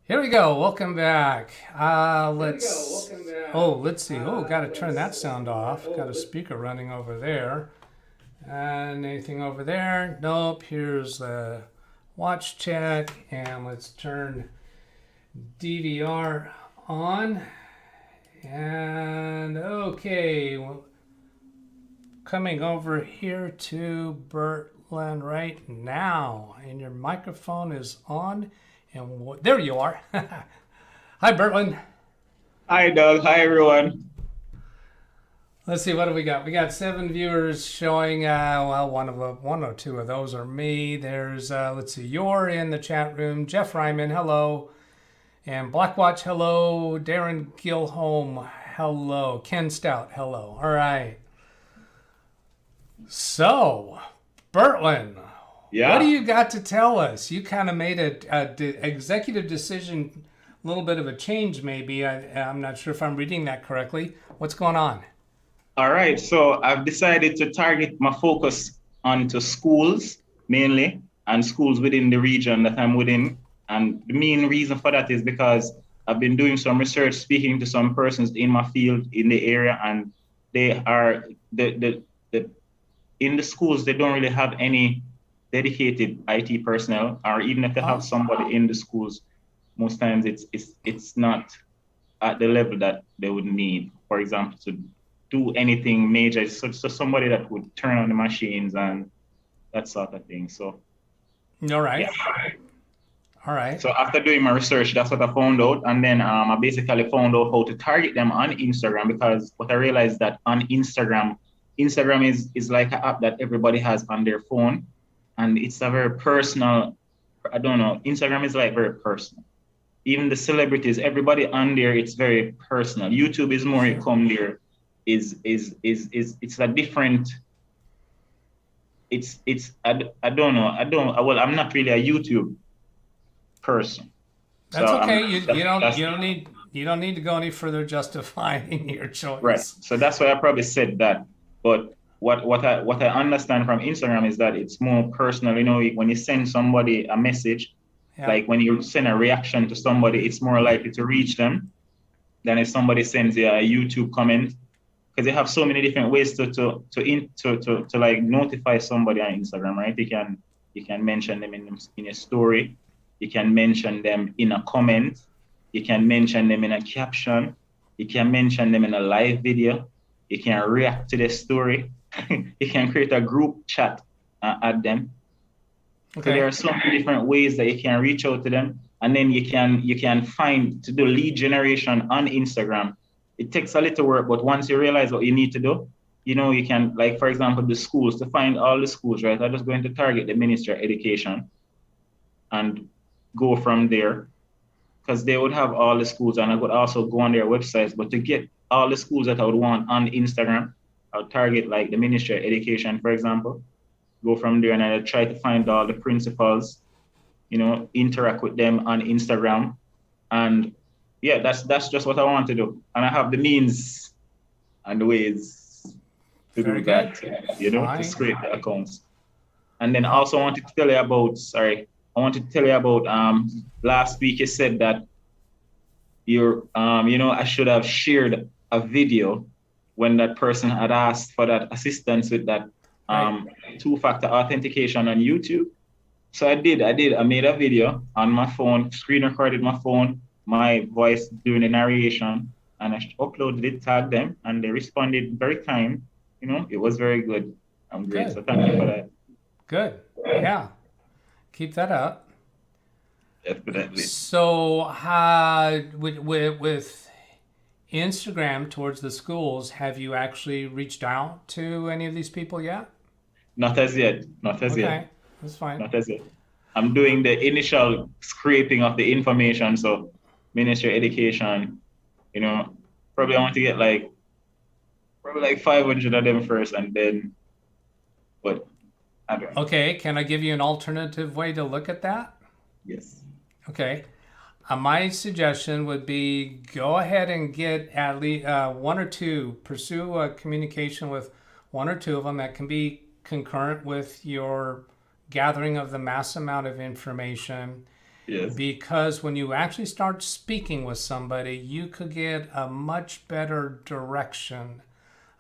Here we go. Welcome back. Let's see. Oh, got to turn that sound off. Got a speaker running over there. And anything over there? Nope. Here's the watch check. And let's turn DVR on. And okay. Well, coming over here to Bertland right now. And your microphone is on. And there you are. Hi, Bertland. Hi, Doug. Hi, everyone. Let's see, what do we got? We got 7 viewers showing. Well, one or two of those are me. There's, let's see, you're in the chat room. Jeff Ryman, hello. And Blackwatch, hello. Darren Gilholm, hello. Ken Stout, hello. All right. So, Bertland, what do Yeah. you got to tell us? You kind of made a executive decision, a little bit of a change maybe. I'm not sure if I'm reading that correctly. What's going on? All right. So I've decided to target my focus onto schools mainly and schools within the region that I'm within. And the main reason for that is because I've been doing some research, speaking to some persons in my field in the area, and they are the in the schools, they don't really have any dedicated IT personnel, or even if they have Oh, somebody in the schools, most times it's not at the level that they would need, for example, to do anything major. So somebody that would turn on the machines and that sort of thing. So all yeah. right. All right. So after doing my research, that's what I found out. And then I basically found out how to target them on Instagram, because what I realized that on Instagram is like an app that everybody has on their phone. And it's a very personal, I don't know, Instagram is like very personal. Even the celebrities, everybody on there, it's very personal. YouTube is more, you Sure. come there, is it's a different, I don't know, well, I'm not really a YouTube person. So That's I'm okay. that's You don't need to go any further justifying your right. choice. So that's why I probably said that. But what I understand from Instagram is that it's more personal. You know, when you send somebody a message, Yeah. like when you send a reaction to somebody, it's more likely to reach them than if somebody sends you a YouTube comment. Because they have so many different ways to like notify somebody on Instagram, right? You can mention them in a story, you can mention them in a comment, you can mention them in a caption, you can mention them in a live video, you can react to the story, you can create a group chat at them. So there Okay. are so many different ways that you can reach out to them, and then you can find to do lead generation on Instagram. It takes a little work, but once you realize what you need to do, you can, like, for example, the schools, to find all the schools, right? I'm just going to target the Ministry of Education and go from there, because they would have all the schools, and I could also go on their websites. But to get all the schools that I would want on Instagram, I would target like the Ministry of Education, for example, go from there, and I try to find all the principals, interact with them on Instagram. And yeah, that's just what I want to do. And I have the means and the ways to Very do good. that, to Fine. scrape the accounts. And then Oh, also wanted to tell you about, sorry, I wanted to tell you about last week you said that I should have shared a video when that person had asked for that assistance with that right. two-factor authentication on YouTube. So I made a video on my phone, screen recorded my phone, my voice doing the narration, and I uploaded it, tagged them, and they responded very kind. It was very good. I'm great. Good. So thank you for that. Good. Yeah. Keep that up. Definitely. So, with Instagram towards the schools, have you actually reached out to any of these people yet? Not as yet. Not as yet. Okay, that's fine. Not as yet. I'm doing the initial scraping of the information. So Ministry of Education, you know, probably I want to get probably like 500 of them first, and then, but I don't know. Okay, can I give you an alternative way to look at that? Yes. Okay. My suggestion would be go ahead and get at least one or two, pursue a communication with one or two of them that can be concurrent with your gathering of the mass amount of information. Yes. Because when you actually start speaking with somebody, you could get a much better direction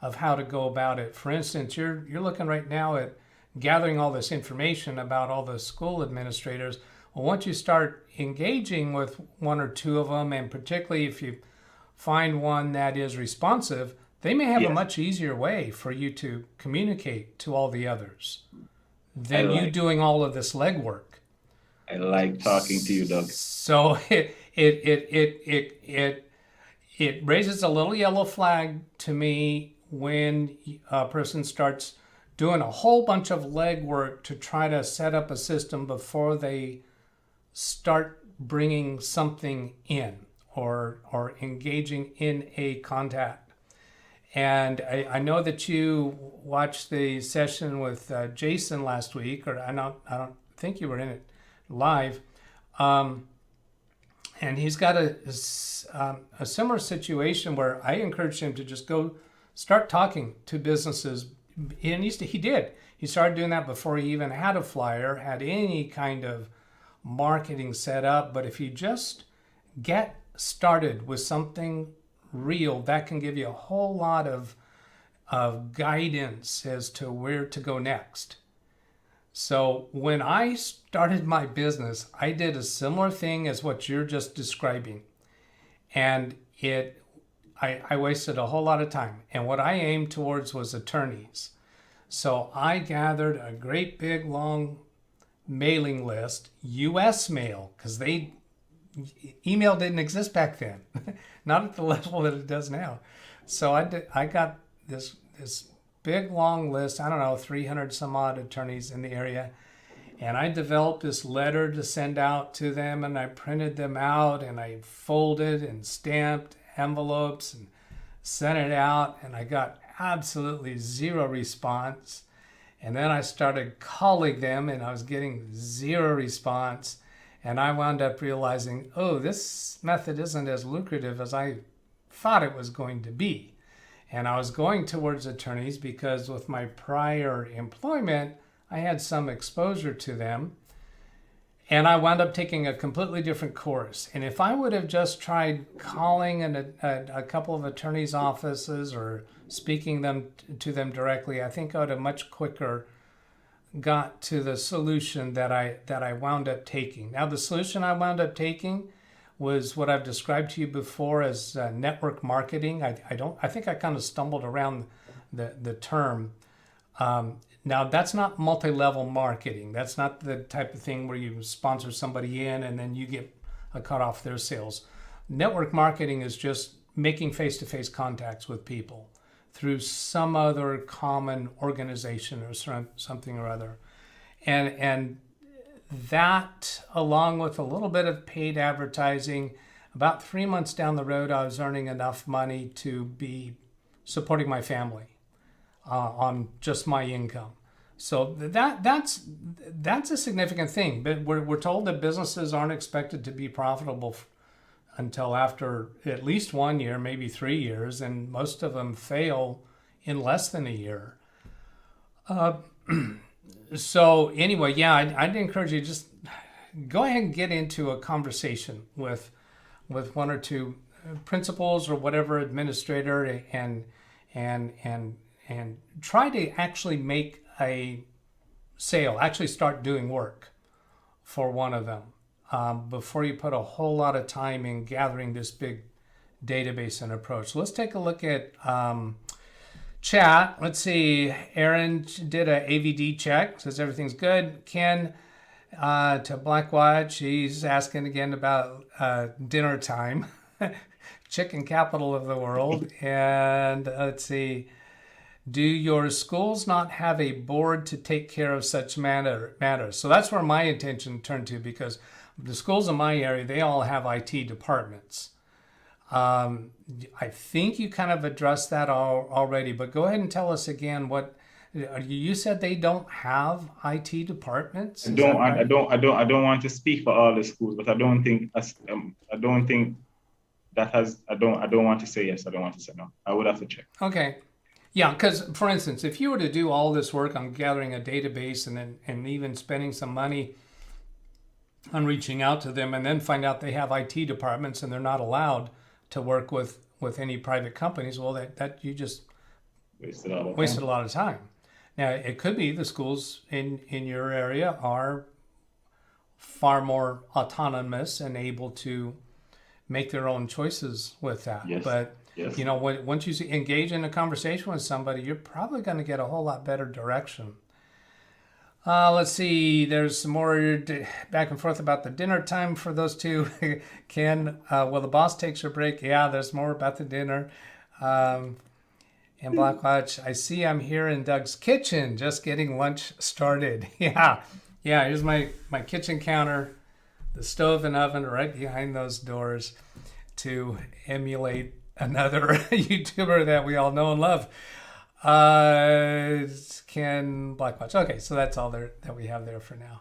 of how to go about it. For instance, you're looking right now at gathering all this information about all the school administrators. Well, once you start engaging with one or two of them, and particularly if you find one that is responsive, they may have a Yes. much easier way for you to communicate to all the others I than you like doing all of this legwork. I like talking to you, Doug. So it raises a little yellow flag to me when a person starts doing a whole bunch of legwork to try to set up a system before they start bringing something in or engaging in a contact. And I know that you watched the session with Jason last week, or I don't think you were in it live. And he's got a similar situation where I encouraged him to just go start talking to businesses. And he did. He started doing that before he even had a flyer, had any kind of marketing set up. But if you just get started with something real, that can give you a whole lot of guidance as to where to go next. So when I started my business, I did a similar thing as what you're just describing. And I wasted a whole lot of time. And what I aimed towards was attorneys. So I gathered a great big long mailing list, US mail, because email didn't exist back then, not at the level that it does now. So I got this big long list, I don't know, 300 some odd attorneys in the area. And I developed this letter to send out to them, and I printed them out, and I folded and stamped envelopes and sent it out, and I got absolutely zero response. And then I started calling them, and I was getting zero response. And I wound up realizing, oh, this method isn't as lucrative as I thought it was going to be. And I was going towards attorneys because with my prior employment, I had some exposure to them. And I wound up taking a completely different course. And if I would have just tried calling a couple of attorneys' offices or speaking to them directly, I think I would have much quicker got to the solution that I wound up taking. Now, the solution I wound up taking was what I've described to you before as network marketing. I think I kind of stumbled around the term. Now, that's not multi-level marketing. That's not the type of thing where you sponsor somebody in and then you get a cut off their sales. Network marketing is just making face-to-face contacts with people through some other common organization or something or other. And that, along with a little bit of paid advertising, about 3 months down the road, I was earning enough money to be supporting my family on just my income. So that's a significant thing. But we're told that businesses aren't expected to be profitable until after at least 1 year, maybe 3 years, and most of them fail in less than a year. So anyway, yeah, I'd encourage you to just go ahead and get into a conversation with one or two principals or whatever administrator and try to actually make a sale, actually start doing work for one of them before you put a whole lot of time in gathering this big database and approach. So let's take a look at chat. Let's see. Aaron did a AVD check, says everything's good. Ken to Blackwatch, he's asking again about dinner time, chicken capital of the world. And let's see. Do your schools not have a board to take care of such matters? So that's where my attention turned to, because the schools in my area, they all have IT departments. I think you kind of addressed that already, but go ahead and tell us again what you said. They don't have IT departments. I don't want to speak for all the schools, but I don't think that has. I don't want to say yes. I don't want to say no. I would have to check. Okay. Yeah, because for instance, if you were to do all this work on gathering a database and even spending some money on reaching out to them, and then find out they have IT departments and they're not allowed to work with any private companies. Well, that you just wasted a lot of time. Now, it could be the schools in your area are far more autonomous and able to make their own choices with that. Yes. But Yes. you know, once you engage in a conversation with somebody, you're probably going to get a whole lot better direction. Let's see. There's some more back and forth about the dinner time for those two. Ken, well, the boss takes her break. Yeah, there's more about the dinner. And Blackwatch, I see I'm here in Doug's kitchen, just getting lunch started. Yeah. Here's my kitchen counter, the stove and oven right behind those doors to emulate another YouTuber that we all know and love. Ken Blackwatch. Okay, so that's all there that we have there for now.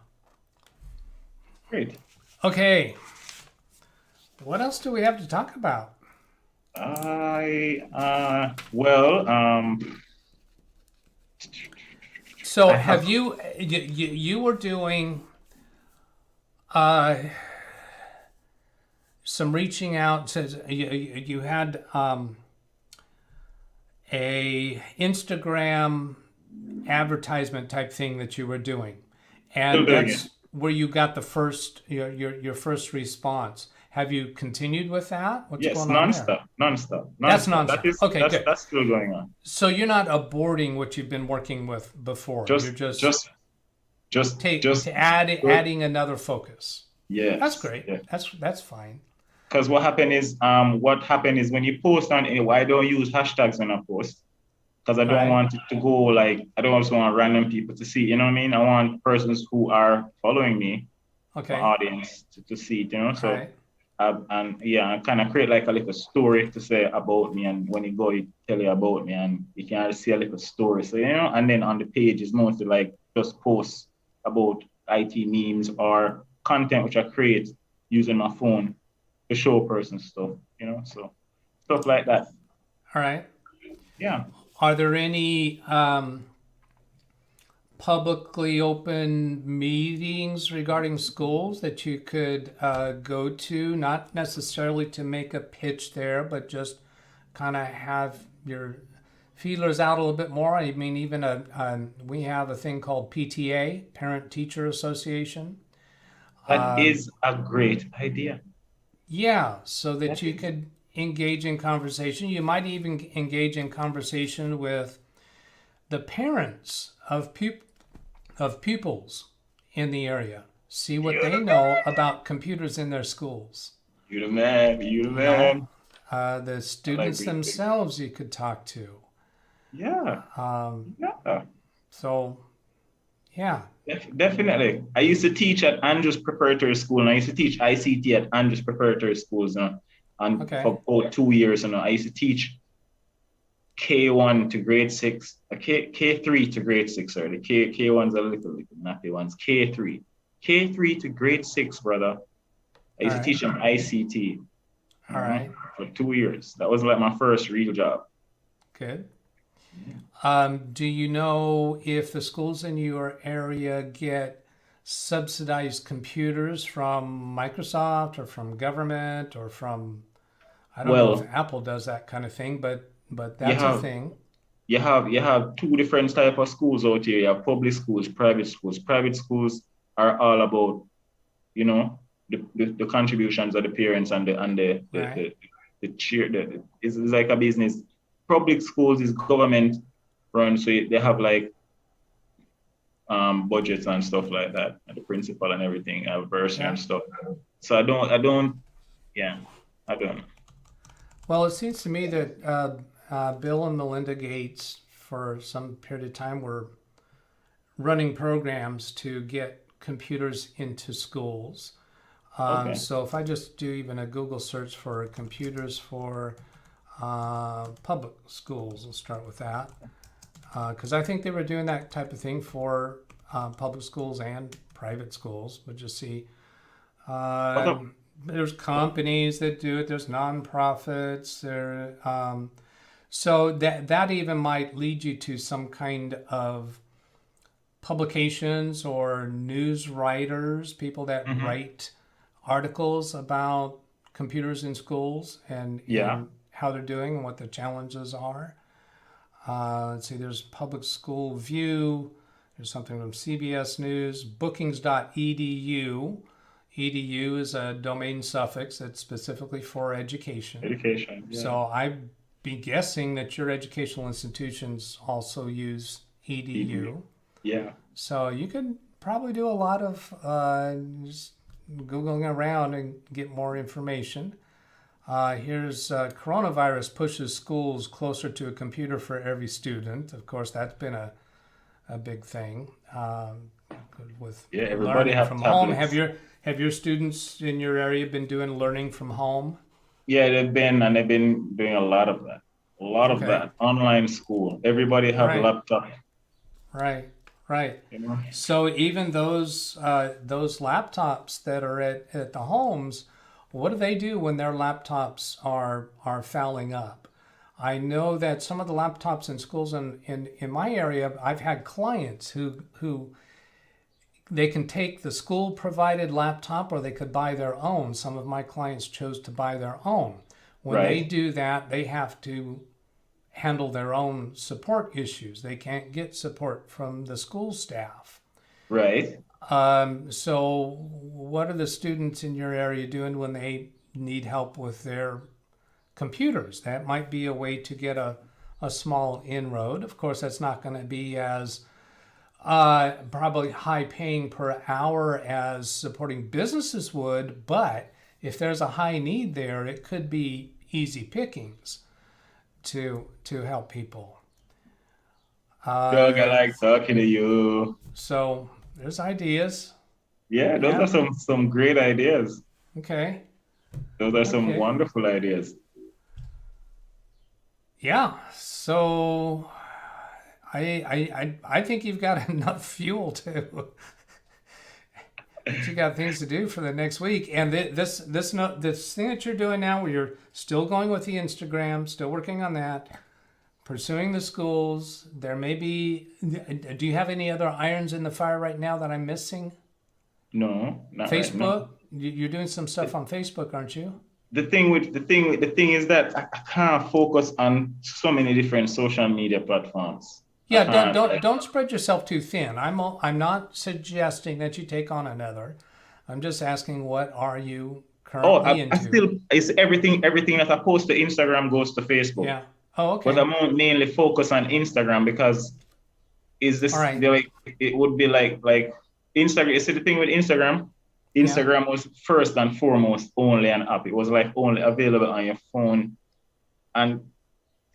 Great. Okay. What else do we have to talk about? So have you were doing some reaching out. Says you had a Instagram advertisement type thing that you were doing, and that's where you got the first your first response. Have you continued with that? What's going on there? Non-stop. That's non-stop. Okay, good. That's still going on. So you're not aborting what you've been working with before. You're just adding another focus. Yeah, that's great. Yeah. That's fine. Because what happened is when you post on anyway, I don't use hashtags when I post. Because I don't want it to go like, I don't also want random people to see, you know what I mean? I want persons who are following me, my audience, to see it, you know? So, I kind of create like a little story to say about me. And when you go, you tell you about me and you can see a little story. So, you know, and then on the page is mostly like just posts about IT memes or content which I create using my phone to show persons stuff, you know? So stuff like that. All right. Yeah. Are there any publicly open meetings regarding schools that you could go to, not necessarily to make a pitch there, but just kind of have your feelers out a little bit more? I mean, even we have a thing called PTA, Parent Teacher Association. That is a great idea. Yeah, so that you could engage in conversation. You might even engage in conversation with the parents of pupils in the area. See what they know about computers in their schools. You the man. The students themselves you could talk to. Yeah. So, yeah. Definitely. I used to teach at Andrews Preparatory School, and I used to teach ICT at Andrews Preparatory Schools for about 2 years. I used to teach K1 to grade 6, K3 to grade 6, sorry. The K1's a little nappy ones. K3 to grade 6, brother. I used to teach them ICT. All right. For 2 years. That was like my first real job. Good. Do you know if the schools in your area get subsidized computers from Microsoft or from government or from, I don't know if Apple does that kind of thing, but that's a thing. You have two different types of schools out here. You have public schools, private schools. Private schools are all about, you know, the contributions of the parents and the cheer. It's like a business. Public schools is government run, so they have like budgets and stuff like that, and the principal and everything, version and stuff. So I don't know. Well, it seems to me that Bill and Melinda Gates, for some period of time, were running programs to get computers into schools. So if I just do even a Google search for computers for public schools, we'll start with that. Because I think they were doing that type of thing for public schools and private schools. But just see, there's companies that do it. There's nonprofits. So that even might lead you to some kind of publications or news writers, people that write articles about computers in schools and how they're doing and what the challenges are. Let's see, there's Public School View. There's something from CBS News, bookings.edu. Edu is a domain suffix that's specifically for education. Education. Yeah. So I'd be guessing that your educational institutions also use edu. Yeah. So you could probably do a lot of just Googling around and get more information. Here's coronavirus pushes schools closer to a computer for every student. Of course, that's been a big thing with everybody learning have from tablets. home. Have your students in your area been doing learning from home? Yeah, they've been doing a lot of that. A lot of that. Online school. Everybody have laptop. Right. You know? So even those laptops that are at the homes, what do they do when their laptops are fouling up? I know that some of the laptops in schools in my area, I've had clients who they can take the school provided laptop or they could buy their own. Some of my clients chose to buy their own. When they do that, they have to handle their own support issues. They can't get support from the school staff. Right. So what are the students in your area doing when they need help with their computers? That might be a way to get a small inroad. Of course, that's not going to be as probably high paying per hour as supporting businesses would, but if there's a high need there, it could be easy pickings to help people. Doug, I like talking to you. So there's ideas. Yeah, those are some great ideas. Okay. Those are some wonderful ideas. Yeah. So I think you've got enough fuel to. But you got things to do for the next week, and this thing that you're doing now, where you're still going with the Instagram, still working on that, pursuing the schools. There may be. Do you have any other irons in the fire right now that I'm missing? No, not Facebook. Right now. You're doing some stuff on Facebook, aren't you? The thing is that I can't focus on so many different social media platforms. Yeah, don't spread yourself too thin. I'm not suggesting that you take on another. I'm just asking, what are you currently into? It's everything that I post to Instagram goes to Facebook. Yeah. Oh, okay. But I'm mainly focused on Instagram because it would be like Instagram. You see the thing with Instagram? Instagram was first and foremost only an app. It was like only available on your phone, and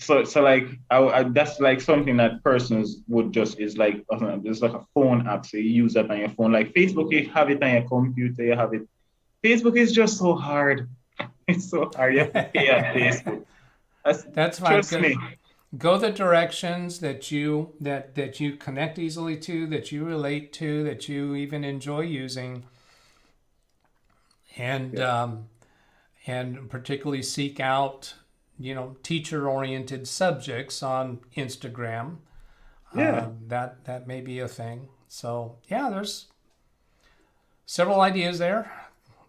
so like I that's like something that persons would just is like it's like a phone app, so you use that on your phone. Like Facebook, you have it on your computer, you have it. Facebook is just so hard. It's so hard. You have to pay at Facebook. That's fine. Trust me. Go the directions that you connect easily to, that you relate to, that you even enjoy using, and particularly seek out teacher-oriented subjects on Instagram. That may be a thing. So there's several ideas there.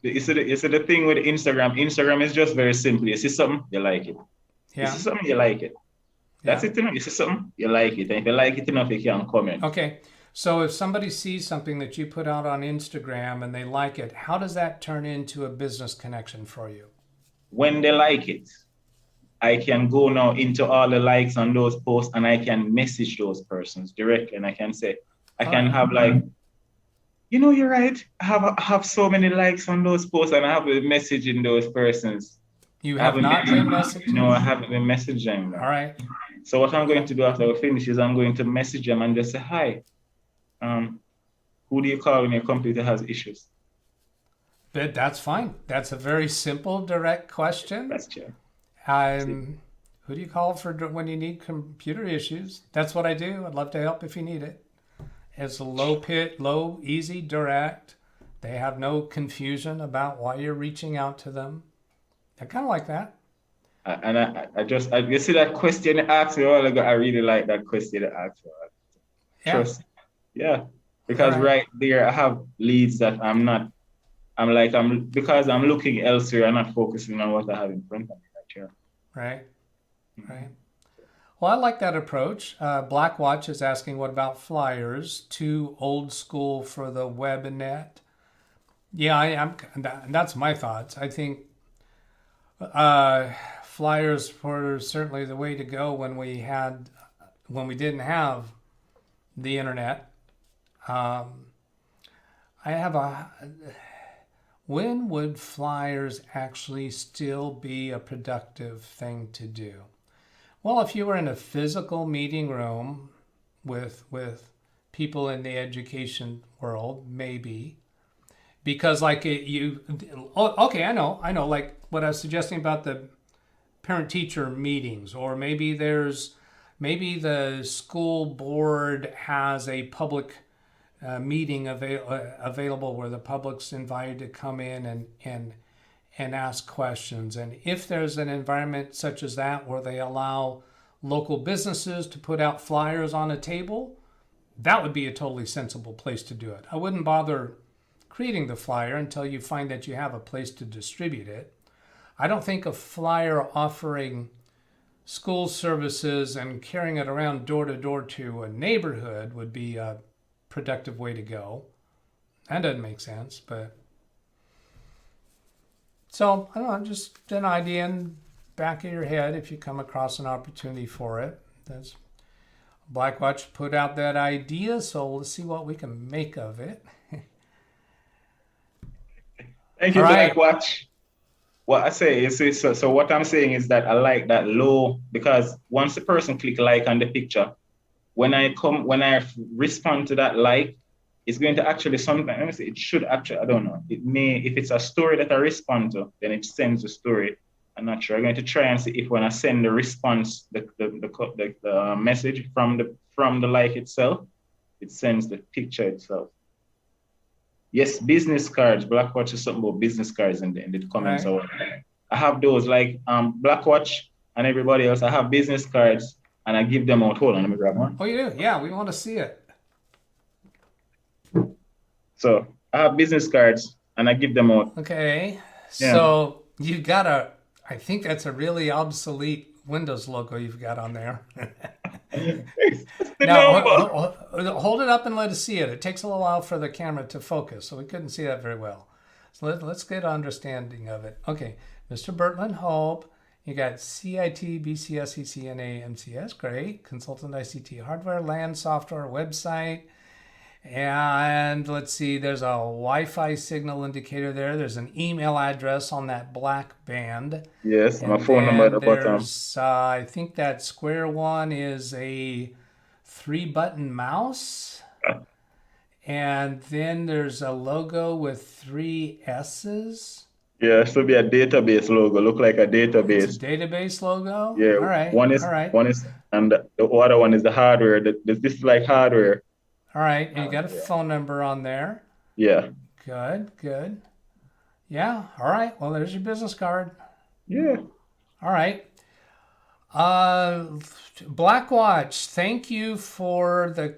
You see the thing with Instagram. Instagram is just very simple. You see something, you like it. Yeah. You see something, you like it. That's it. You see something, you like it. And if you like it enough, you can comment. Okay. So if somebody sees something that you put out on Instagram and they like it, how does that turn into a business connection for you? When they like it, I can go now into all the likes on those posts and I can message those persons directly. And I can say, have like, you're right. I have so many likes on those posts and I have been messaging those persons. You have not been messaging? No, I haven't been messaging them. All right. So what I'm going to do after we finish is I'm going to message them and just say, hi, who do you call when your computer has issues? But that's fine. That's a very simple, direct question. That's true. Who do you call for when you need computer issues? That's what I do. I'd love to help if you need it. It's low, easy, direct. They have no confusion about why you're reaching out to them. I kind of like that. And you see that question you asked me a while ago. I really like that question you asked me. Yeah, because All right there I have leads that because I'm looking elsewhere. I'm not focusing on what I have in front of me right here. Right. Right. Well, I like that approach. Blackwatch is asking, what about flyers? Too old school for the web and net? Yeah, that's my thoughts. I think flyers were certainly the way to go when we didn't have the internet. When would flyers actually still be a productive thing to do? Well, if you were in a physical meeting room with people in the education world, maybe. Because I know, like what I was suggesting about the parent-teacher meetings, or maybe the school board has a public meeting available where the public's invited to come in and ask questions. And if there's an environment such as that where they allow local businesses to put out flyers on a table, that would be a totally sensible place to do it. I wouldn't bother creating the flyer until you find that you have a place to distribute it. I don't think a flyer offering school services and carrying it around door to door to a neighborhood would be a productive way to go. That doesn't make sense, but so I don't know, just an idea in the back of your head if you come across an opportunity for it. That's Blackwatch put out that idea, so let's see what we can make of it. Thank you, Blackwatch. What I say is, so what I'm saying is that I like that low, because once the person click like on the picture, when I respond to that like, it's going to actually sometimes, it should actually, I don't know, it may, if it's a story that I respond to, then it sends the story. I'm not sure. I'm going to try and see if when I send the response, the message from the like itself, it sends the picture itself. Yes, business cards. Blackwatch is something about business cards in the comments. Right. I have those, like Blackwatch and everybody else. I have business cards and I give them out. Hold on, let me grab one. Oh, you do? Yeah, we want to see it. So I have business cards and I give them out. Okay. Yeah. So you got I think that's a really obsolete Windows logo you've got on there. Now, hold it up and let us see it. It takes a little while for the camera to focus, so we couldn't see that very well. So let's get an understanding of it. Okay, Mr. Bertland, Hope. You got CIT, BCS, CCNA, MCS. Great. Consultant ICT hardware, LAN software, website. And let's see, there's a Wi-Fi signal indicator there. There's an email address on that black band. Yes, and my phone number at the bottom. I think that square one is a 3-button mouse. And then there's a logo with 3 S's. Yeah, it should be a database logo. Look like a database. It's a database logo? Yeah. All right. One is, and the other one is the hardware. This is like hardware. All right, and you got a phone number on there. Yeah. Good. Yeah, all right. Well, there's your business card. Yeah. All right. Blackwatch, thank you for the,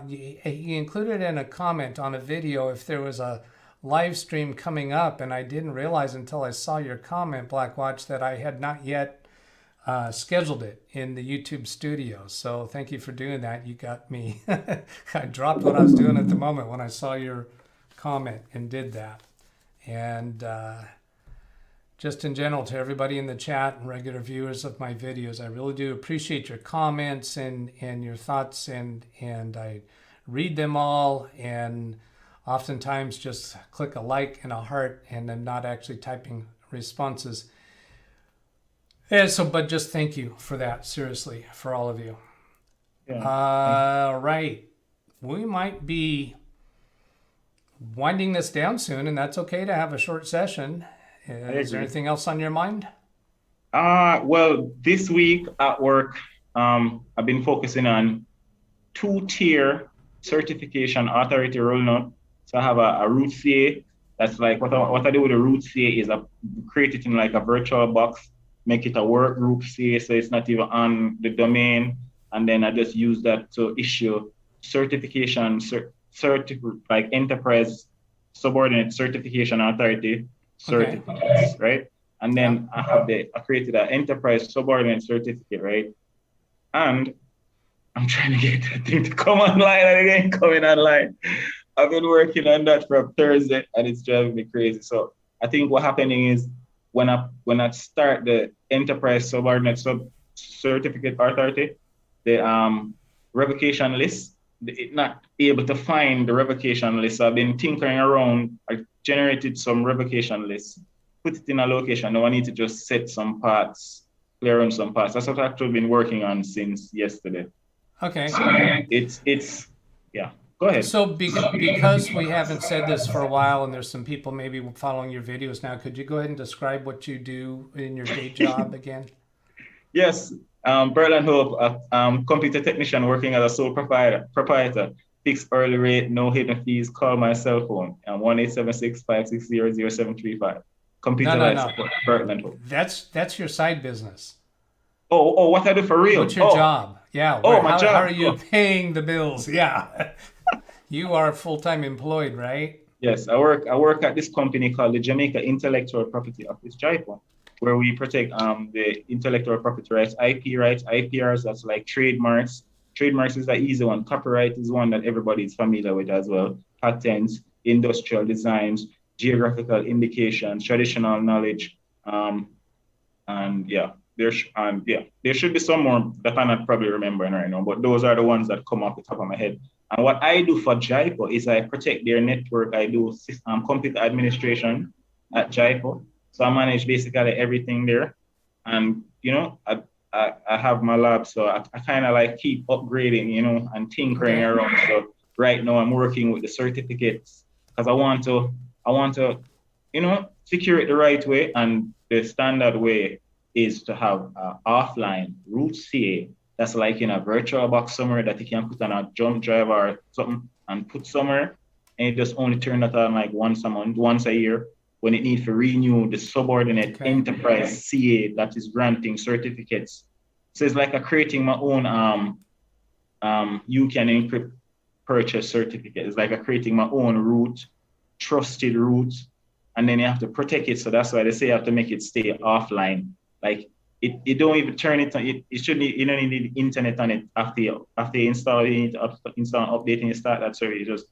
you included in a comment on a video if there was a live stream coming up, and I didn't realize until I saw your comment, Blackwatch, that I had not yet scheduled it in the YouTube studio. So thank you for doing that. You got me. I dropped what I was doing at the moment when I saw your comment and did that. And just in general, to everybody in the chat and regular viewers of my videos, I really do appreciate your comments and your thoughts, and I read them all, and oftentimes just click a like and a heart, and I'm not actually typing responses. Yeah, but just thank you for that, seriously, for all of you. Yeah. Right. We might be winding this down soon, and that's okay to have a short session. Is there anything else on your mind? Well, this week at work, I've been focusing on 2-tier certification authority rollout. So I have a root CA. That's like what I do with a root CA is I create it in like a virtual box, make it a work group CA, so it's not even on the domain, and then I just use that to issue certification, like enterprise subordinate certification authority certificates, right? And then I created an enterprise subordinate certificate, right? And I'm trying to get that thing to come online and again coming online. I've been working on that from Thursday and it's driving me crazy. So I think what happening is when I start the enterprise subordinate certificate authority, the revocation list, it not able to find the revocation list. So I've been tinkering around. I generated some revocation lists, put it in a location. Now I need to just set some parts, clear on some parts. That's what I've actually been working on since yesterday. Okay. So it's yeah. Go ahead. So because we haven't said this for a while and there's some people maybe following your videos now, could you go ahead and describe what you do in your day job again? Yes. Bertland Hope, computer technician working as a sole proprietor. Fixed early rate, no hidden fees. Call my cell phone 1-876-560-0735. Computer support, Bertland Hope. That's your side business. Oh, what I do for real? What's your job? Yeah. My job. How are you paying the bills? Yeah. You are full-time employed, right? Yes, I work at this company called the Jamaica Intellectual Property Office, JIPO, where we protect the intellectual property rights, IP rights, IPRs, that's like trademarks. Trademarks is the easy one. Copyright is one that everybody is familiar with as well. Patents, industrial designs, geographical indications, traditional knowledge, and yeah. There should be some more that I'm not probably remembering right now, but those are the ones that come off the top of my head. And what I do for JIPO is I protect their network. I do computer administration at JIPO. So I manage basically everything there. And, I have my lab, so I kind of like keep upgrading, and tinkering around. So right now I'm working with the certificates because I want to, secure it the right way, and the standard way is to have offline root CA that's like in a virtual box somewhere that you can put on a jump drive or something and put somewhere, and it just only turn that on like once a month, once a year, when it needs to renew the subordinate enterprise CA that is granting certificates. So it's like creating my own you can encrypt purchase certificate. It's like creating my own root, trusted root, and then you have to protect it. So that's why they say you have to make it stay offline. Like it don't even turn it on. It shouldn't. You don't need the internet on it after you install it. You need to install and update and you start that service. You just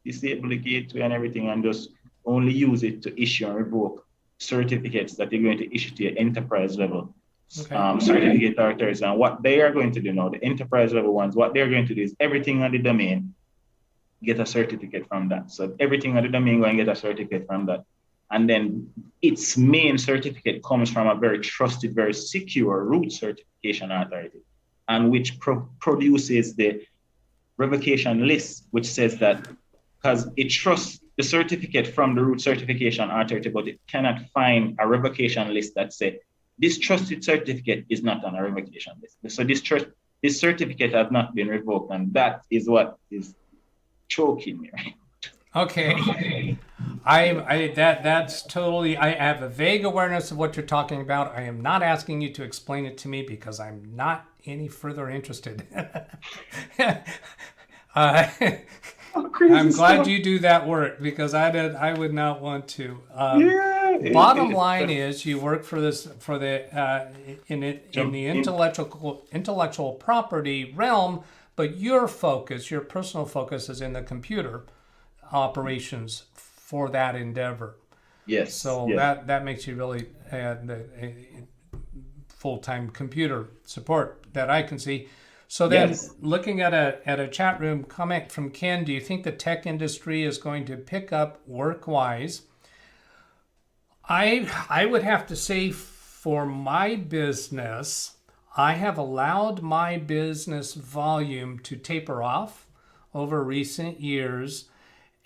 disable the gateway and everything, and just only use it to issue and revoke certificates that you're going to issue to your enterprise level certificate authorities. And what they are going to do now, the enterprise level ones, what they're going to do is everything on the domain get a certificate from that. So everything on the domain go and get a certificate from that. And then its main certificate comes from a very trusted, very secure root certification authority, and which produces the revocation list, which says that because it trusts the certificate from the root certification authority, but it cannot find a revocation list that says this trusted certificate is not on a revocation list. So this certificate has not been revoked, and that is what is choking me, right? Okay. That's totally, I have a vague awareness of what you're talking about. I am not asking you to explain it to me because I'm not any further interested. I'm glad you do that work because I would not want to. Bottom line is you work for the intellectual property realm, but your personal focus is in the computer operations for that endeavor. Yes. So yes. that makes you really full-time computer support that I can see. So then, looking at a chat room comment from Ken, do you think the tech industry is going to pick up work-wise? I would have to say for my business, I have allowed my business volume to taper off over recent years,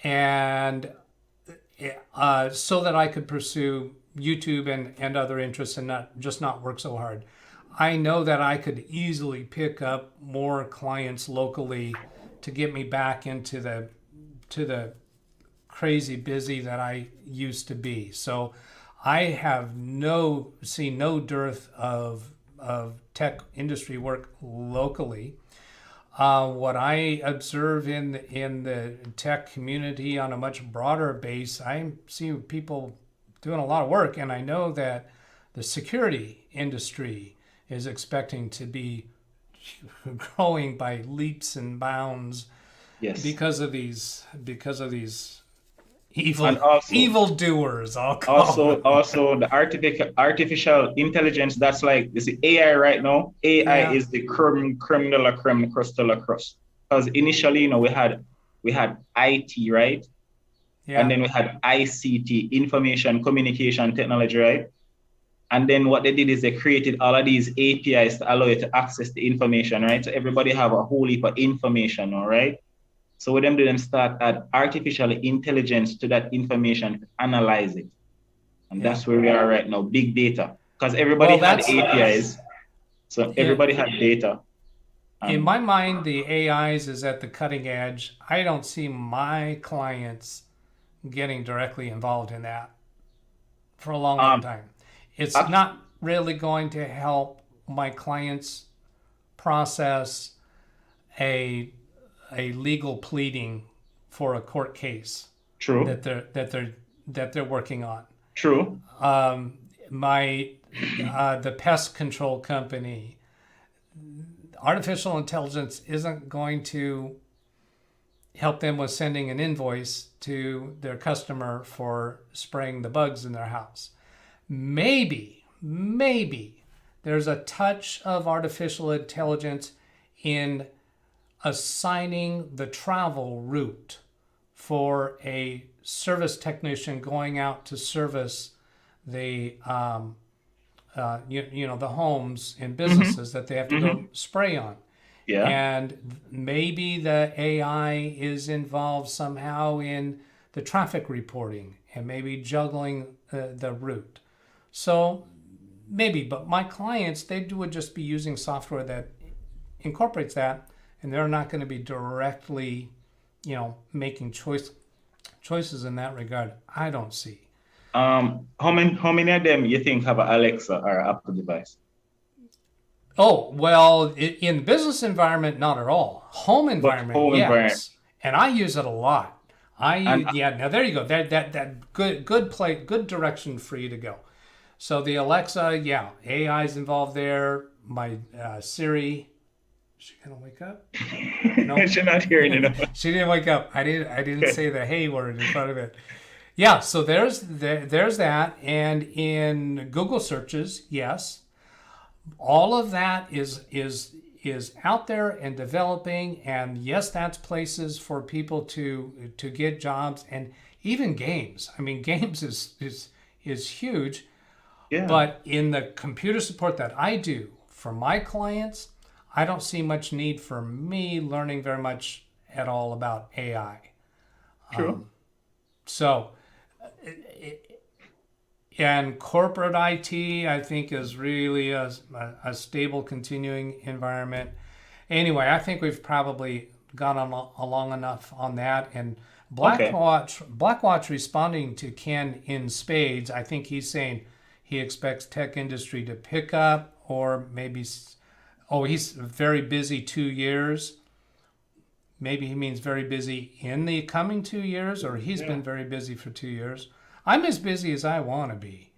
and so that I could pursue YouTube and other interests and not work so hard. I know that I could easily pick up more clients locally to get me back into the crazy busy that I used to be. So I have see no dearth of tech industry work locally. What I observe in the tech community on a much broader base, I see people doing a lot of work, and I know that the security industry is expecting to be growing by leaps and bounds Yes. because of these And also, evil doers. I'll call them. also the artificial intelligence. That's like this AI right now. AI Yeah. is the creme de la creme, the crust de la crust. Because initially, we had IT, right? And Yeah. then we had ICT, information communication technology, right? And then what they did is they created all of these APIs to allow you to access the information, right? So everybody have a whole heap of information, all right? So with them, do them start add artificial intelligence to that information to analyze it. And Yeah. that's where we are right now, big data. Because everybody Well, had that's APIs. So everybody had data. in my mind, the AIs is at the cutting edge. I don't see my clients getting directly involved in that for a long time. It's not really going to help my clients process a legal pleading for a court case True. that they're working on. True. The pest control company, artificial intelligence isn't going to help them with sending an invoice to their customer for spraying the bugs in their house. Maybe there's a touch of artificial intelligence in assigning the travel route for a service technician going out to service the the homes and businesses that they have to go spray on. Yeah. And maybe the AI is involved somehow in the traffic reporting and maybe juggling the route. So maybe, but my clients, they would just be using software that incorporates that, and they're not going to be directly, making choices in that regard. I don't see. How many of them you think have an Alexa or Apple device? Oh, well, in business environment, not at all. Home environment, yes. Environment. And I use it a lot. Now there you go. That good direction for you to go. So the Alexa, AI is involved there. My Siri, is she gonna wake up? No, she's not hearing. She didn't wake up. I didn't say the hey word in front of it. Yeah, so there's that, and in Google searches, yes, all of that is out there and developing, and yes, that's places for people to get jobs, and even games. I mean, games is huge. Yeah. But in the computer support that I do for my clients, I don't see much need for me learning very much at all about AI. True. And corporate IT, I think, is really a stable, continuing environment. Anyway, I think we've probably gone along enough on that. And Blackwatch responding to Ken in spades, I think he's saying he expects tech industry to pick up, or maybe, he's very busy 2 years. Maybe he means very busy in the coming 2 years, or he's been very busy for 2 years. I'm as busy as I want to be.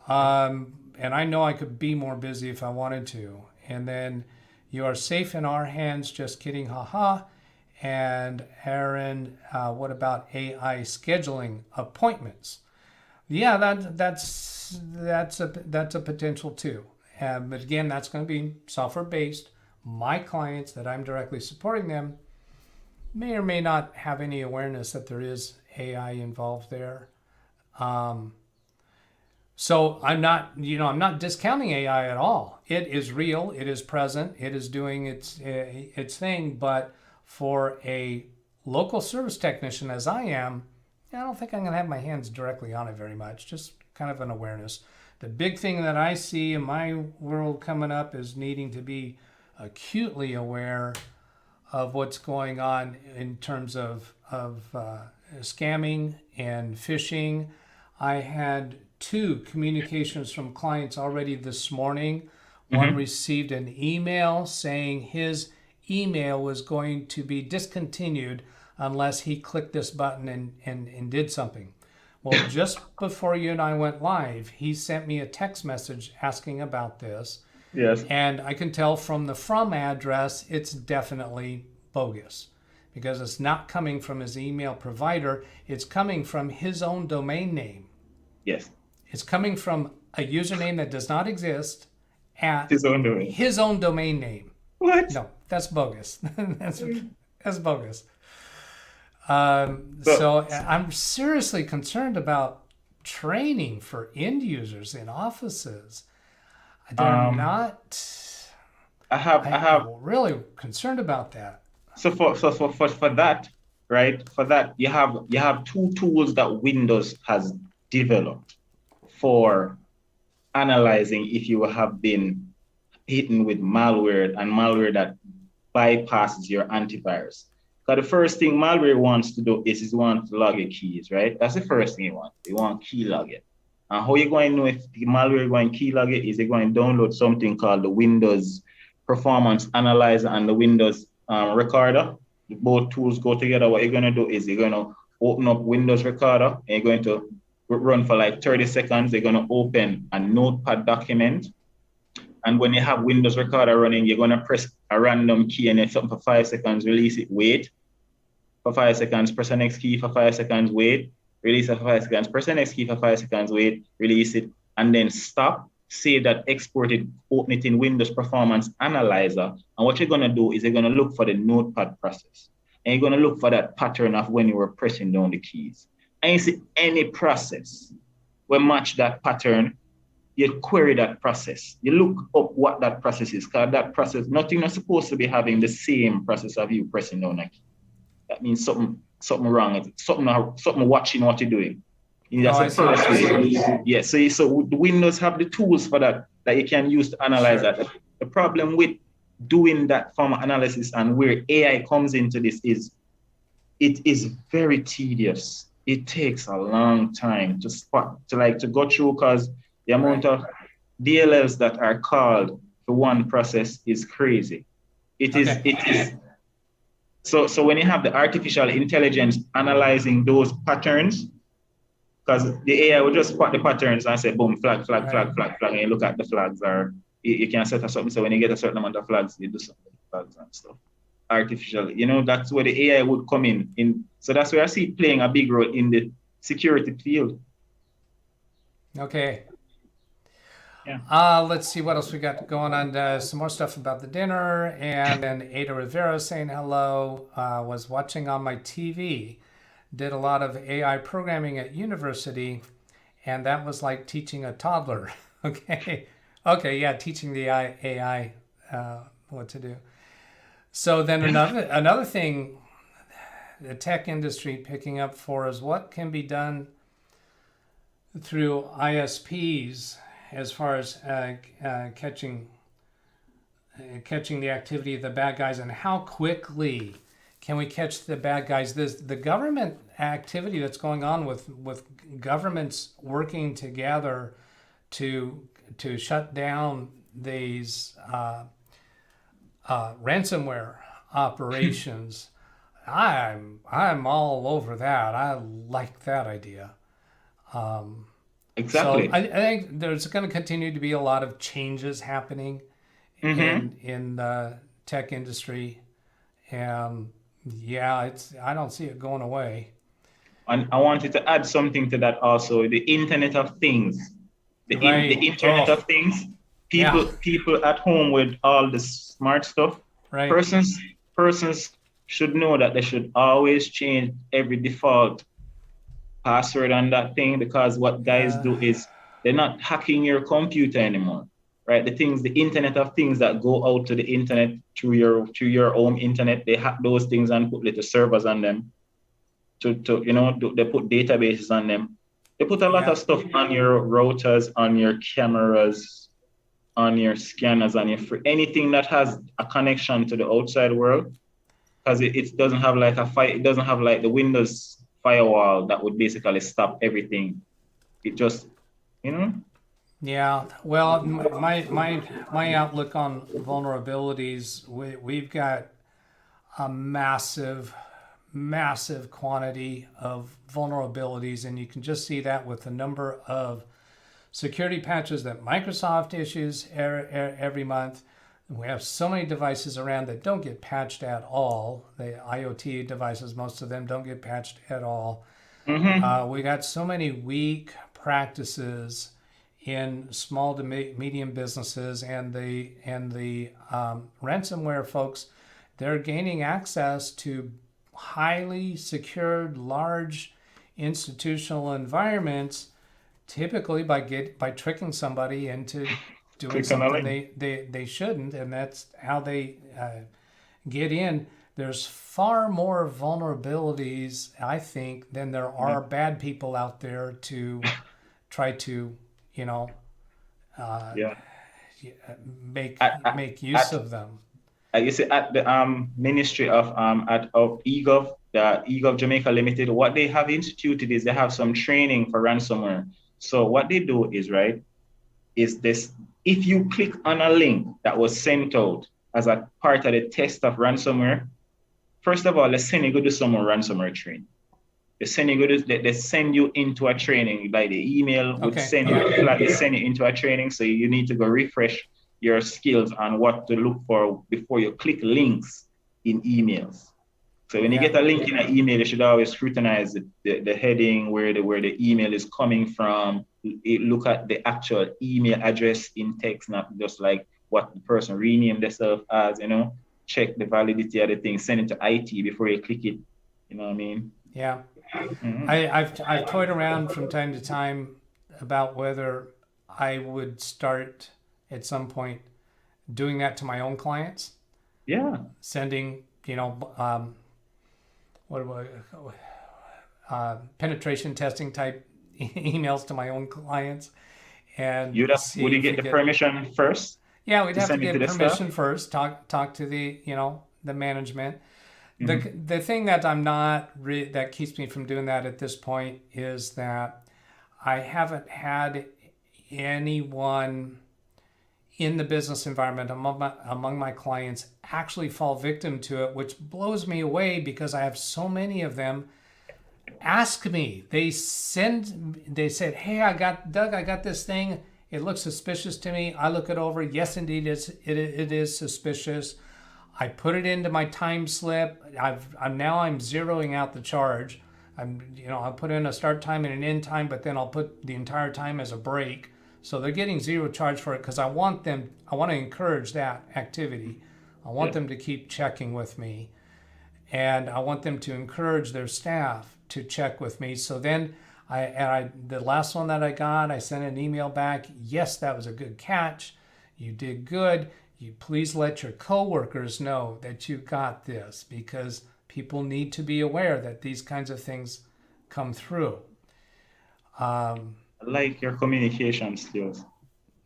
And I know I could be more busy if I wanted to. And then you are safe in our hands, just kidding, haha. And Aaron, what about AI scheduling appointments? Yeah, that's a potential too. But again, that's going to be software based. My clients that I'm directly supporting them may or may not have any awareness that there is AI involved there. So I'm not discounting AI at all. It is real. It is present. It is doing its thing. But for a local service technician, as I am, I don't think I'm going to have my hands directly on it very much. Just kind of an awareness. The big thing that I see in my world coming up is needing to be acutely aware of what's going on in terms of scamming and phishing. I had 2 communications from clients already this morning. One received an email saying his email was going to be discontinued unless he clicked this button and did something. Well, just before you and I went live, he sent me a text message asking about this. Yes. And I can tell from the from address, it's definitely bogus because it's not coming from his email provider. It's coming from his own domain name. Yes. It's coming from a username that does not exist at His own domain. His own domain name. What? No, that's bogus. that's bogus. So I'm seriously concerned about training for end users in offices. They're not. I'm really concerned about that. So for that, right? For that, you have two tools that Windows has developed for analyzing if you have been hit with malware and malware that bypasses your antivirus. So the first thing malware wants to do is it wants to log your keys, right? That's the first thing it wants. They want key log it. And how you're going to know if the malware going to key log it is they're going to download something called the Windows Performance Analyzer and the Windows Recorder. Both tools go together. What you're going to do is you're going to open up Windows Recorder and you're going to run for like 30 seconds. They're going to open a notepad document. And when you have Windows Recorder running, you're going to press a random key and it's something for 5 seconds, release it, wait. For 5 seconds, press the next key for 5 seconds, wait. Release it for 5 seconds, press the next key for 5 seconds, wait, release it, and then stop. Say that exported, open it in Windows Performance Analyzer. And what you're going to do is you're going to look for the notepad process. And you're going to look for that pattern of when you were pressing down the keys. And you see any process will match that pattern. You query that process. You look up what that process is, because that process, nothing is supposed to be having the same process of you pressing down a key. That means something wrong. Something watching what you're doing. That's the first way. Yeah, so the Windows have the tools for that you can use to analyze that. The problem with doing that form of analysis and where AI comes into this is it is very tedious. It takes a long time to go through because the amount of DLLs that are called for one process is crazy. It is. So when you have the artificial intelligence analyzing those patterns, because the AI will just spot the patterns and say, boom, flag, and you look at the flags, or you can set up something. So when you get a certain amount of flags, you do something with flags and stuff. Artificially, that's where the AI would come in. So that's where I see it playing a big role in the security field. Okay. Yeah. Let's see what else we got going on. Some more stuff about the dinner, and then Ada Rivera saying hello. Was watching on my TV. Did a lot of AI programming at university, and that was like teaching a toddler. Okay, yeah, teaching the AI what to do. So then another thing, the tech industry picking up for is what can be done through ISPs. As far as catching the activity of the bad guys, and how quickly can we catch the bad guys? The government activity that's going on with governments working together to shut down these ransomware operations. I'm all over that. I like that idea. Exactly. So I think there's going to continue to be a lot of changes happening in the tech industry, and I don't see it going away. And I wanted to add something to that also: the Internet of Things, the Internet of Things. People at home with all the smart stuff. Right. Persons should know that they should always change every default password on that thing, because what guys do is they're not hacking your computer anymore, right? The Internet of Things that go out to the internet through your own internet, they hack those things and put little servers on them they put databases on them. They put a lot of stuff on your routers, on your cameras, on your scanners, on anything that has a connection to the outside world, because it doesn't have like it doesn't have like the Windows firewall that would basically stop everything. It just, Yeah. Well, my outlook on vulnerabilities, we've got a massive quantity of vulnerabilities, and you can just see that with the number of security patches that Microsoft issues every month. We have so many devices around that don't get patched at all. The IoT devices, most of them don't get patched at all. We got so many weak practices in small to medium businesses, and the ransomware folks, they're gaining access to highly secured, large institutional environments, typically by tricking somebody into doing something they shouldn't, and that's how they get in. There's far more vulnerabilities, I think, than there are bad people out there to try to, make use of them. You see, at the Ministry of eGov, the eGov Jamaica Limited, what they have instituted is they have some training for ransomware. So what they do is this: if you click on a link that was sent out as a part of the test of ransomware, first of all, let's send you go to some ransomware training. They send you into a training by the email. They send you into a training, so you need to go refresh your skills on what to look for before you click links in emails. So when you get a link in an email, you should always scrutinize the heading, where the email is coming from. Look at the actual email address in text, not just like what the person renamed themselves as, check the validity of the thing, send it to IT before you click it. You know what I mean? Yeah. I've toyed around from time to time about whether I would start at some point doing that to my own clients. Yeah. Sending, penetration testing type emails to my own clients. And would you get the permission first? Yeah, we'd have to get permission first. Talk to the the management. The thing that I'm not that keeps me from doing that at this point is that I haven't had anyone in the business environment among my clients actually fall victim to it, which blows me away because I have so many of them ask me. They said, "Hey, I got this thing. It looks suspicious to me." I look it over. Yes, indeed, it is suspicious. I put it into my time slip. I'm zeroing out the charge. I'll put in a start time and an end time, but then I'll put the entire time as a break. So they're getting zero charge for it because I want to encourage that activity. I want them to keep checking with me, and I want them to encourage their staff to check with me. So then the last one that I got, I sent an email back. Yes, that was a good catch. You did good. You please let your coworkers know that you got this, because people need to be aware that these kinds of things come through. I like your communication skills.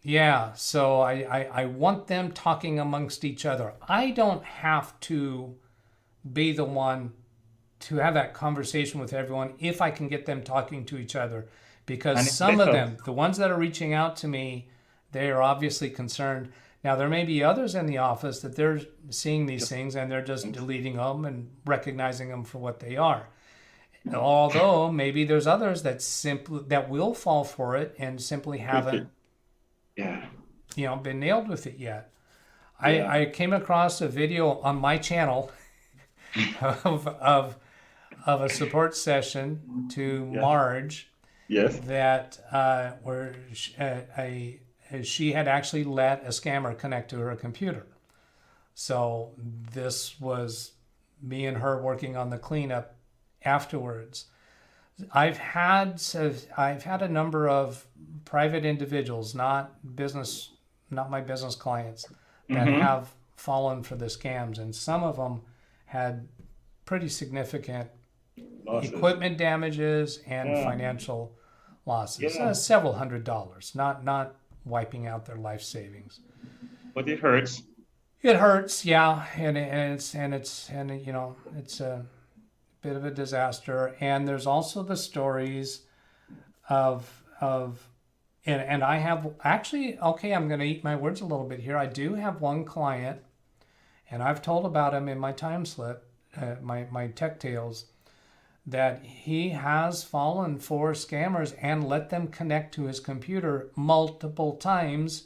Yeah, so I want them talking amongst each other. I don't have to be the one to have that conversation with everyone if I can get them talking to each other, because some of them, the ones that are reaching out to me, they are obviously concerned. Now, there may be others in the office that they're seeing these things and they're just deleting them and recognizing them for what they are. Although maybe there's others that will fall for it and simply haven't been nailed with it yet. I came across a video on my channel of a support session to Marge. Yes. That where she had actually let a scammer connect to her computer. So this was me and her working on the cleanup afterwards. I've had a number of private individuals, not my business clients, that have fallen for the scams, and some of them had pretty significant equipment damages and financial losses, several $100s, not wiping out their life savings. But it hurts. It hurts, yeah, and it's a bit of a disaster. And there's also the stories of I have actually, I'm going to eat my words a little bit here. I do have one client, and I've told about him in my time slip, my tech tales, that he has fallen for scammers and let them connect to his computer multiple times,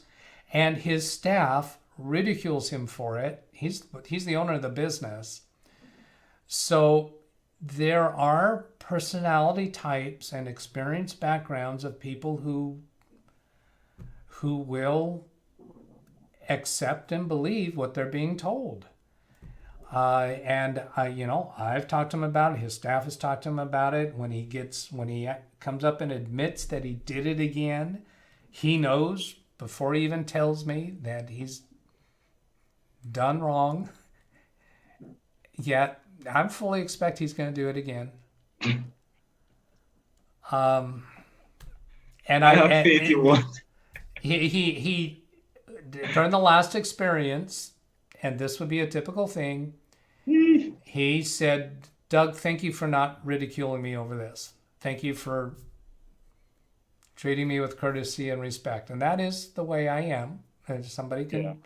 and his staff ridicules him for it. He's the owner of the business. So there are personality types and experience backgrounds of people who will accept and believe what they're being told. I've talked to him about it. His staff has talked to him about it. When he comes up and admits that he did it again, he knows before he even tells me that he's done wrong. Yet I fully expect he's going to do it again. And I have faith he won't. He during the last experience, and this would be a typical thing, he said, "Doug, thank you for not ridiculing me over this. Thank you for treating me with courtesy and respect." And that is the way I am. Somebody can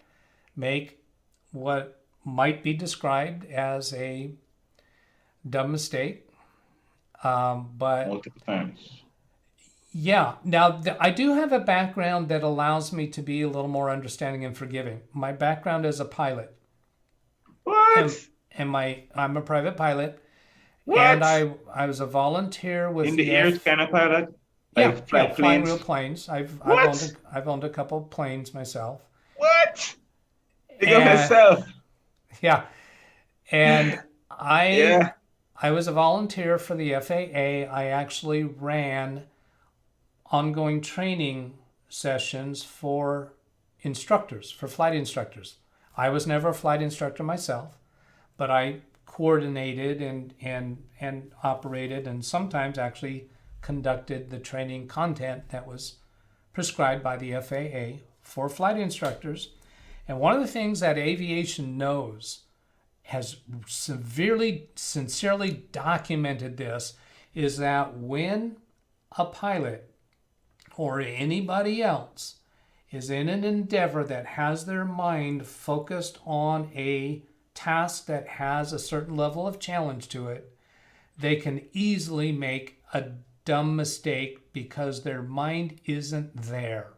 make what might be described as a dumb mistake. But multiple times. Yeah. Now, I do have a background that allows me to be a little more understanding and forgiving. My background is a pilot. What? And I'm a private pilot. What? And I was a volunteer with in the air kind of pilot? Like flying planes? real planes. I've owned a couple of planes myself. What? Think of yourself. Yeah. And I was a volunteer for the FAA. I actually ran ongoing training sessions for instructors, for flight instructors. I was never a flight instructor myself, but I coordinated and operated and sometimes actually conducted the training content that was prescribed by the FAA for flight instructors. And one of the things that aviation knows, has sincerely documented this, is that when a pilot or anybody else is in an endeavor that has their mind focused on a task that has a certain level of challenge to it, they can easily make a dumb mistake because their mind isn't there.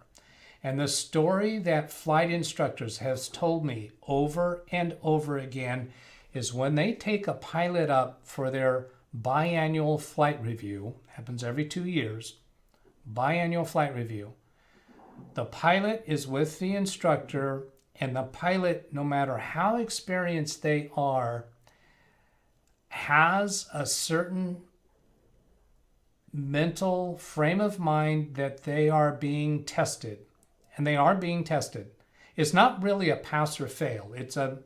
And the story that flight instructors have told me over and over again is when they take a pilot up for their biannual flight review, happens every 2 years, biannual flight review, the pilot is with the instructor, and the pilot, no matter how experienced they are, has a certain mental frame of mind that they are being tested. And they are being tested. It's not really a pass or fail. It's a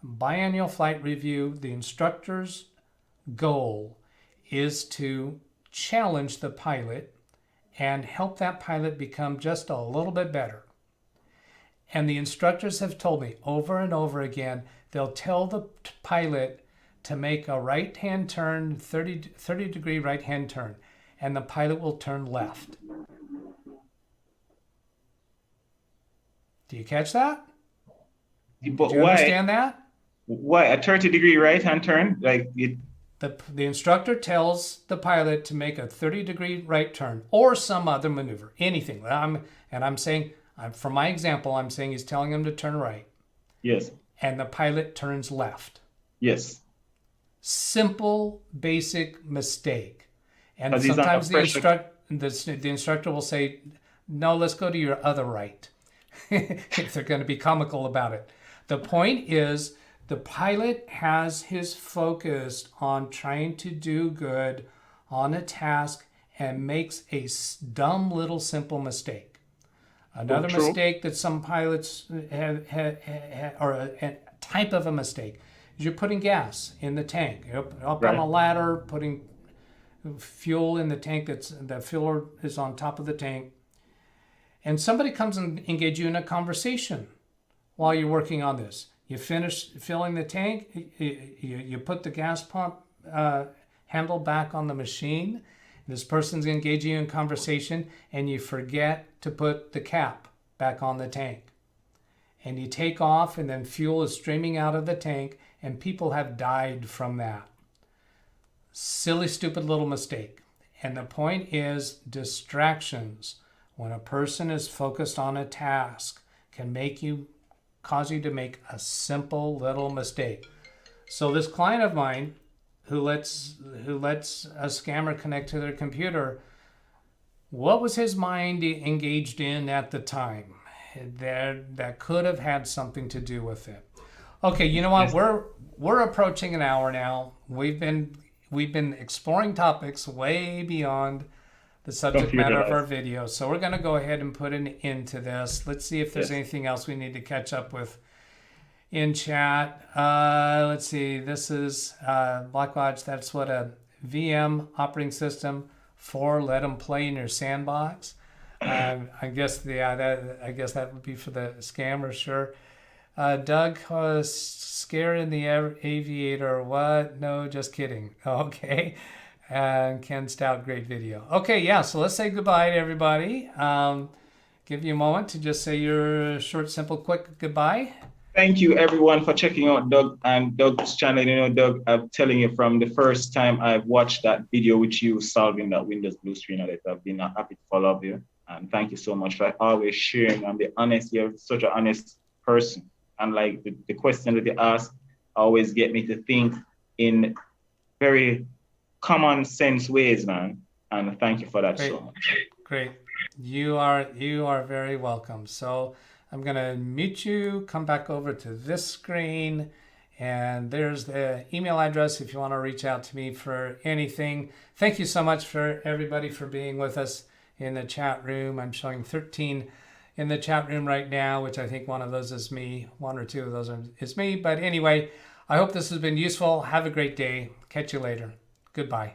biannual flight review. The instructor's goal is to challenge the pilot and help that pilot become just a little bit better. And the instructors have told me over and over again, they'll tell the pilot to make a right-hand turn, 30-degree right-hand turn, and the pilot will turn left. Do you catch that? But Do you understand that? Why a 30-degree right-hand turn? Like it. The instructor tells the pilot to make a 30-degree right turn or some other maneuver, anything. I'm saying, for my example, I'm saying he's telling him to turn right. Yes. And the pilot turns left. Yes. Simple, basic mistake. And sometimes the instructor will say, "No, let's go to your other right." If they're going to be comical about it. The point is, the pilot has his focus on trying to do good on a task and makes a dumb little simple mistake. Another mistake that some pilots have or a type of a mistake, is you're putting gas in the tank. You're up on a ladder, putting fuel in the tank. The filler is on top of the tank. And somebody comes and engage you in a conversation while you're working on this. You finish filling the tank, you put the gas pump handle back on the machine. This person's engaging you in conversation, and you forget to put the cap back on the tank. and you take off and then fuel is streaming out of the tank and people have died from that. Silly, stupid little mistake. And the point is distractions. When a person is focused on a task can cause you to make a simple little mistake. So this client of mine who lets a scammer connect to their computer, what was his mind engaged in at the time? That could have had something to do with it. Okay, you know what? We're approaching an hour now. We've been exploring topics way beyond the subject matter of our video. So we're going to go ahead and put an end to this. Let's see if there's anything else we need to catch up with in chat. Let's see. This is Blackwatch. That's what a VM operating system for. Let them play in your sandbox. I guess that would be for the scammer. Sure. Doug was scared in the aviator. What? No, just kidding. Okay. And Ken Stout, great video. Okay, yeah, so let's say goodbye to everybody. Give you a moment to just say your short, simple, quick goodbye. Thank you, everyone, for checking out Doug and Doug's channel. You know, Doug, I'm telling you, from the first time I've watched that video with you solving that Windows blue screen audit, I've been happy to follow up you. And thank you so much for always sharing and be honest. You're such an honest person. And like the question that you ask always get me to think in very common sense ways, man. And thank you for that so much. Great. You are very welcome. So I'm going to mute you, come back over to this screen, and there's the email address if you want to reach out to me for anything. Thank you so much for everybody for being with us in the chat room. I'm showing 13 in the chat room right now, which I think one of those is me. One or two of those is me. But anyway, I hope this has been useful. Have a great day. Catch you later. Goodbye.